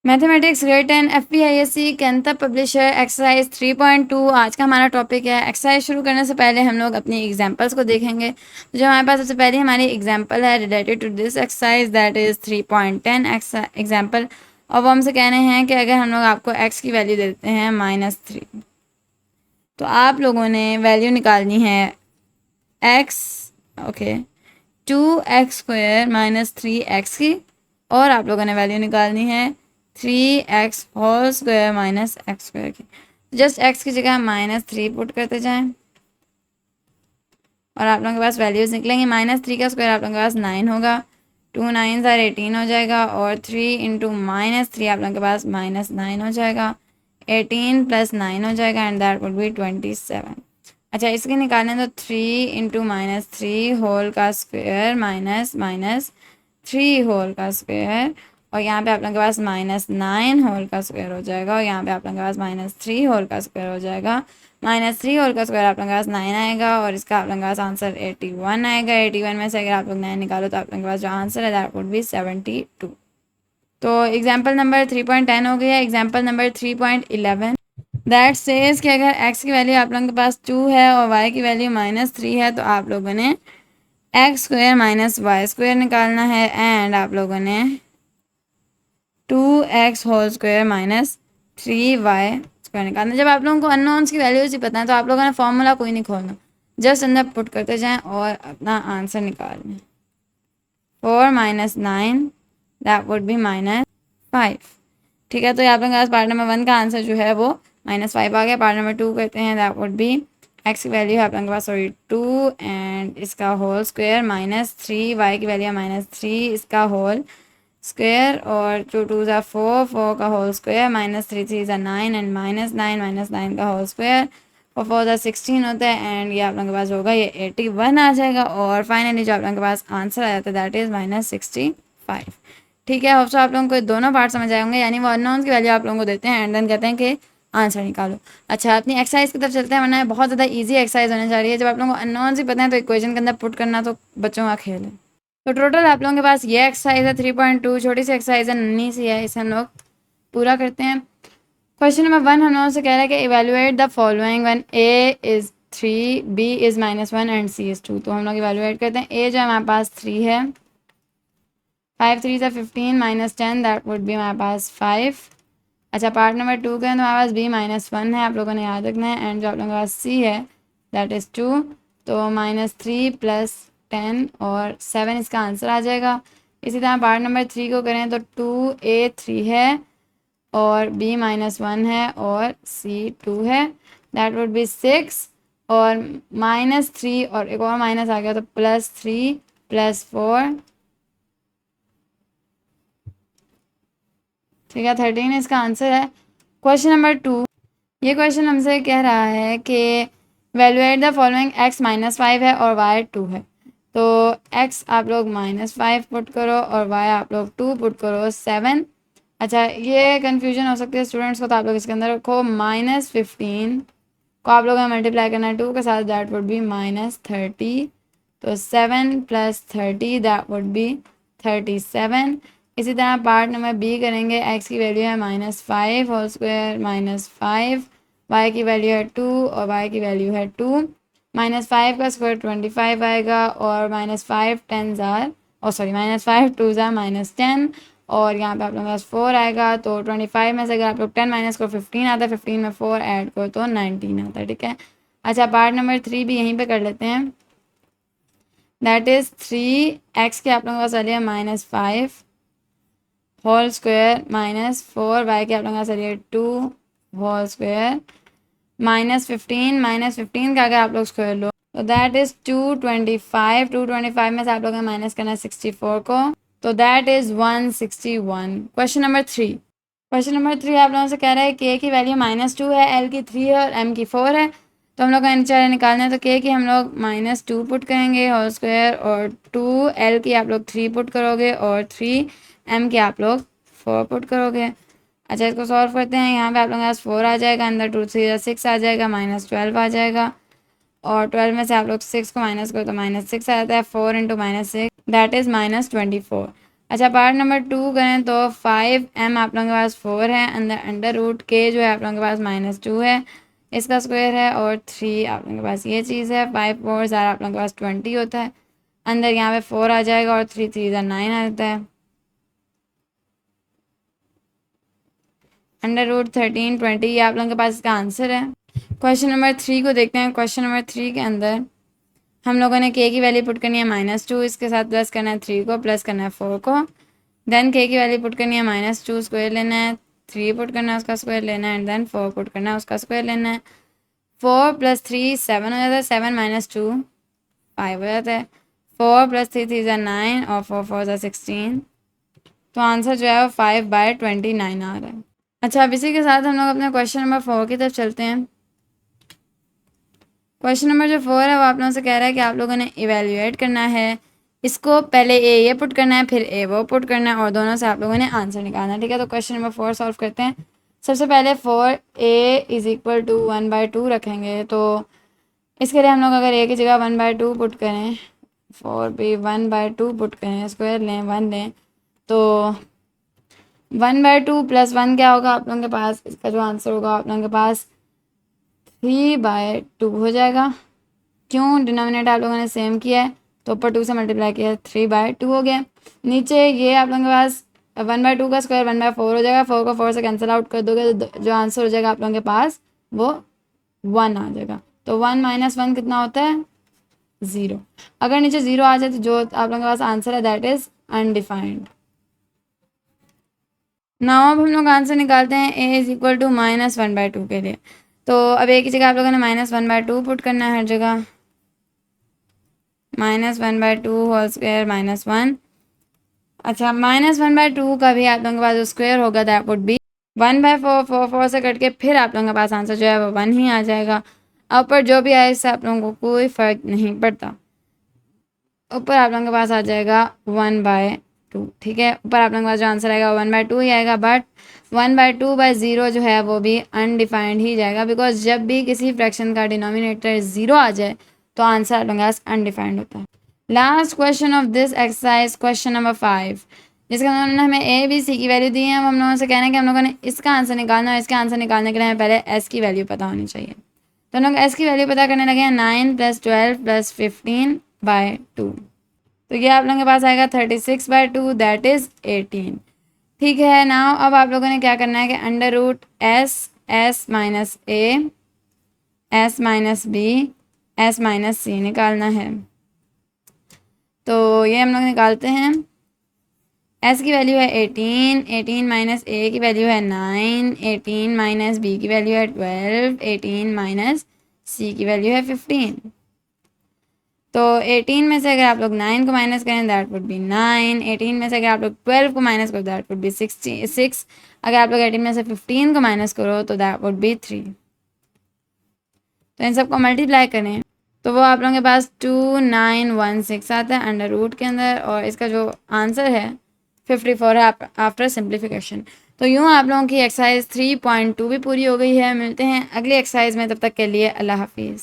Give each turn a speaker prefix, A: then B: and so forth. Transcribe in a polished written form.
A: Mathematics grade 10 FPISC कैंता publisher exercise 3.2 आज का हमारा टॉपिक है। एक्सरसाइज शुरू करने से पहले हम लोग अपनी एग्जांपल्स को देखेंगे। तो जो हमारे पास सबसे पहले हमारी एग्जांपल है related to this exercise that is 3.10 example. और वो हमसे कह रहे हैं कि अगर हम लोग आपको x की वैल्यू देते हैं -3 तो आप लोगों ने वैल्यू निकालनी है x 2x² - 3x की, और आप लोगों ने वैल्यू निकालनी है 3x² - x² की। जस्ट x की जगह -3 पुट करते जाएं और आप लोगों के पास वैल्यूज निकलेंगी। -3 का स्क्वायर आप लोगों के पास 9 होगा, 2 9 18 हो जाएगा, और 3 इंटू -3 आप लोगों के पास -9 हो जाएगा, 18 + 9 हो जाएगा एंड दैट वुड बी 27। अच्छा, इसके निकालने तो 3 इंटू -3 होल का स्क्वायर -3 होल का स्क्वायर, और यहाँ पे आप लोगों के पास -9 होल का स्क्वायर हो जाएगा, और यहाँ पे आप लोगों के पास -3 होल का स्क्वायर हो जाएगा। -3 होल का स्क्वायर आप लोगों के पास 9 आएगा, और इसका आप लोगों के पास आंसर 81 आएगा। 81 में से अगर आप लोग 9 निकालो तो आप लोगों के पास जो आंसर है दैट वुड बी 72। तो एग्जाम्पल नंबर 3.10 हो गया। एग्जाम्पल नंबर 3.11 दैट सेज कि अगर x की वैल्यू आप लोगों के पास 2 है और y की वैल्यू -3 है तो आप लोगों ने x² - y² निकालना है, एंड आप लोगों ने 2x होल स्क्वायर -3y² निकालना। जब आप लोगों को अननोन्स की वैल्यूज ही पता है तो आप लोगों ने फॉर्मूला कोई नहीं खोलना, जस्ट अंदर पुट करते जाएं और अपना आंसर निकाल लें। 4 - 9 दैट वुड बी -5। ठीक है, तो आप लोगों के पास पार्ट नंबर 1 का आंसर जो है वो -5 आ गया। पार्ट नंबर 2 करते हैं, दैट वुड बी x की वैल्यू है आप लोगों के पास 2 एंड इसका होल स्क्वायर -3, y की वैल्यू -3 इसका होल स्क्वायर, और 2 2 ज़ा 4, 4 का होल स्क्वायर, -3 3 ज़ा 9 एंड -9 का होल स्क्वायर, और 4 ज़ा 16 होता है, एंड ये आप लोगों के पास होगा ये 81 आ जाएगा। और फाइनली जो आप लोगों के पास आंसर आ जाता है दैट इज़ -65। ठीक है, होप सो आप लोगों को दोनों पार्ट समझ आए होंगे। यानी वो अननोन्स की वैल्यू आप लोगों को देते हैं एंड देन कहते हैं कि आंसर निकालो। अच्छा, अपनी एक्सरसाइज की तरफ चलते हैं, वरना बहुत ज़्यादा इजी एक्सरसाइज होने जा रही है। जब आप लोगों को अननोन्स ही पता है तो इक्वेशन के अंदर पुट करना तो बच्चों का खेल है। तो टोटल आप लोगों के पास ये एक्सरसाइज है 3.2, छोटी सी एक्सरसाइज है, नन्ही सी है, इसे हम लोग पूरा करते हैं। क्वेश्चन नंबर 1 हम लोगों से कह रहा है कि evaluate the following when a is 3, b is -1 and c is 2। तो हम लोग इवेलुएट करते हैं। a जो हमारे पास 3 है, 5 3 ज़ा 15 -10 दैट वुड बी हमारे पास 5। अच्छा, पार्ट नंबर 2 का है तो हमारे पास b -1 है, आप लोगों ने याद रखना है, एंड जो आप लोगों के पास c है दैट इज़ 2। तो -3 + 10 और 7 इसका आंसर आ जाएगा। इसी तरह पार्ट नंबर 3 को करें तो 2a 3 है और b -1 है और c 2 है, दैट वुड बी 6, और -3 और एक और माइनस आ गया तो +3 + 4, ठीक है, 13 इसका आंसर है। क्वेश्चन नंबर 2, ये क्वेश्चन हमसे कह रहा है कि वैल्यूएट द फॉलोइंग x -5 है और y 2 है। तो x आप लोग -5 पुट करो और y आप लोग 2 पुट करो 7। अच्छा, ये कन्फ्यूजन हो सकती है स्टूडेंट्स को, तो आप लोग इसके अंदर रखो -15 को आप लोगों ने मल्टीप्लाई करना है 2 के साथ, दैट वुड बी -30। तो 7 + 30 दैट वुड बी 37। इसी तरह पार्ट नंबर बी करेंगे। x की वैल्यू है -5 होल स्क्वायर -5, y की वैल्यू है 2 और y की वैल्यू है 2। -5 का स्क्वायर 25 आएगा, और -5 10 ज़ार -5 2 ज़ार -10, और यहाँ पे आप लोगों के पास 4 आएगा। तो 25 में से अगर आप लोग 10 माइनस को 15 आता है, 15 में 4 ऐड करो तो 19 आता है। ठीक है, अच्छा पार्ट नंबर 3 भी यहीं पे कर लेते हैं। दैट इज़ 3x के आप लोगों के पास चलिए -5 होल स्क्वायर -4, y के आप लोगों के पास चलिए 2 होल स्क्वायर -15 का अगर आप लोग स्क्वायर लो तो दैट इज़ 225। 225 में से आप लोगों ने माइनस करना है 64 को, तो that is 161। Question number 3, question number 3 आप लोगों से कह रहा है k की वैल्यू -2 है, l की 3 है और m की 4 है। तो हम लोग का नीचे निकालना है, तो k की हम लोग -2 पुट करेंगे होल स्क्वायर, और 2 l की आप लोग 3 पुट करोगे, और 3 m की आप लोग 4 पुट करोगे। अच्छा, इसको सॉल्व करते हैं। यहाँ पे आप लोगों के पास 4 आ जाएगा, अंदर 2 3 6 आ जाएगा, -12 आ जाएगा, और 12 में से आप लोग 6 को माइनस करो तो -6 आ जाता है। 4 × -6 दैट इज़ -24। अच्छा पार्ट नंबर 2 करें तो 5m आप लोगों के पास 4 है, अंदर अंडर रूट के जो है आप लोगों के पास -2 है, इसका स्क्वायर है, और 3 आप लोगों के पास ये चीज़ है। 5 4 ज़ार आप लोगों के पास 20 होता है, अंदर यहाँ पे 4 आ जाएगा और 3 3 ज़ार 9 आता है। अंडर रूट 13 20 ये आप लोगों के पास इसका आंसर है। क्वेश्चन नंबर 3 को देखते हैं। क्वेश्चन नंबर 3 के अंदर हम लोगों ने के की वैल्यू पुट करनी है -2, इसके साथ प्लस करना है 3 को, प्लस करना है 4 को, देन के की वैल्यू पुट करनी है -2, स्क्वायर लेना है, 3 पुट करना है उसका स्क्वायर लेना है, एंड देन 4 पुट करना है उसका स्क्वायर लेना है। 4 + 3 7 हो जाता है, 7 - 2 5 हो जाता है, 4 + 3 3 = 9 और 4 4 = 16। तो आंसर जो है वो 5/29 आ रहा है। अच्छा अब इसी के साथ हम लोग अपने क्वेश्चन नंबर 4 की तरफ चलते हैं। क्वेश्चन नंबर जो 4 है वो आप लोगों से कह रहा है कि आप लोगों ने इवेल्युएट करना है, इसको पहले ए ये पुट करना है, फिर ए वो पुट करना है, और दोनों से आप लोगों ने आंसर निकालना है। ठीक है, तो क्वेश्चन नंबर 4 सॉल्व करते हैं। सबसे पहले 4a = 1/2 रखेंगे, तो इसके लिए हम लोग अगर a की जगह 1/2 पुट करें, 4b 1/2 पुट करें, स्क्वायर लें 1 लें, तो 1/2 + 1 क्या होगा आप लोगों के पास, इसका जो आंसर होगा आप लोगों के पास 3/2 हो जाएगा। क्यों, डिनोमिनेटर आप लोगों ने सेम किया है तो ऊपर 2 से मल्टीप्लाई किया है, 3/2 हो गया। नीचे ये आप लोगों के पास 1/2 का स्क्वायर 1/4 हो जाएगा, 4 को 4 से कैंसिल आउट कर दोगे तो जो आंसर हो जाएगा आप लोगों के पास वो 1 आ जाएगा। तो 1 - 1 कितना होता है, 0। अगर नीचे 0 आ जाए तो जो आप लोगों के पास आंसर है दैट इज अनडिफाइंड। नाउ अब हम लोग आंसर निकालते हैं a = -1/2 के लिए। तो अब a की जगह आप लोगों ने -1/2 पुट करना है हर जगह, -1/2 होल स्क्वायर -1। अच्छा -1/2 का भी आप लोगों के पास जो स्क्वायर होगा दैट वुड बी 1/4, 4 4 से कट के फिर आप लोगों के पास आंसर जो है वो 1 ही आ जाएगा। ऊपर जो भी आए इससे आप लोगों को कोई फ़र्क नहीं पड़ता, ऊपर आप लोगों के पास आ जाएगा 1/2। ठीक है, ऊपर आप लोगों के पास जो आंसर आएगा 1/2 ही आएगा, बट 1/2/0 जो है वो भी अनडिफाइंड ही जाएगा, बिकॉज जब भी किसी फ्रैक्शन का डिनोमिनेटर 0 आ जाए तो आंसर आप लोगों के पास अनडिफाइंड होता है। Last question of this exercise, question number 5, जिसके अंदर उन्होंने हमें ए बी सी की वैल्यू दी है। हम लोगों से कहना है कि हम लोगों ने इसका आंसर निकालना है, इसके आंसर निकालने के लिए हमें पहले एस की वैल्यू पता होनी चाहिए। तो हम लोग एस की वैल्यू पता करने लगे हैं, 9 + 12 + 15/2। तो ये आप लोगों के पास आएगा 36/2 दैट इज़ 18। ठीक है, नाउ अब आप लोगों ने क्या करना है कि under root S S minus A S minus B S minus C निकालना है। तो ये हम लोग निकालते हैं। एस की वैल्यू है 18, 18 माइनस ए की वैल्यू है 9, 18 माइनस बी की वैल्यू है 12, 18 माइनस सी की वैल्यू है 15। तो 18 में से अगर आप लोग 9 को माइनस करें दैट वुड बी 9, 18 में से अगर आप लोग 12 को माइनस करो दैट वुड बी 6, अगर आप लोग 18 में से 15 को माइनस करो तो दैट वुड बी 3। तो इन सबको मल्टीप्लाई करें तो वो आप लोगों के पास 2916 आता है अंडर रूट के अंदर, और इसका जो आंसर है 54 है आफ्टर सिंप्लीफिकेशन। तो यूँ आप लोगों की एक्सरसाइज 3.2 भी पूरी हो गई है। मिलते हैं अगली एक्सरसाइज में, तब तक के लिए अल्लाह हाफिज़।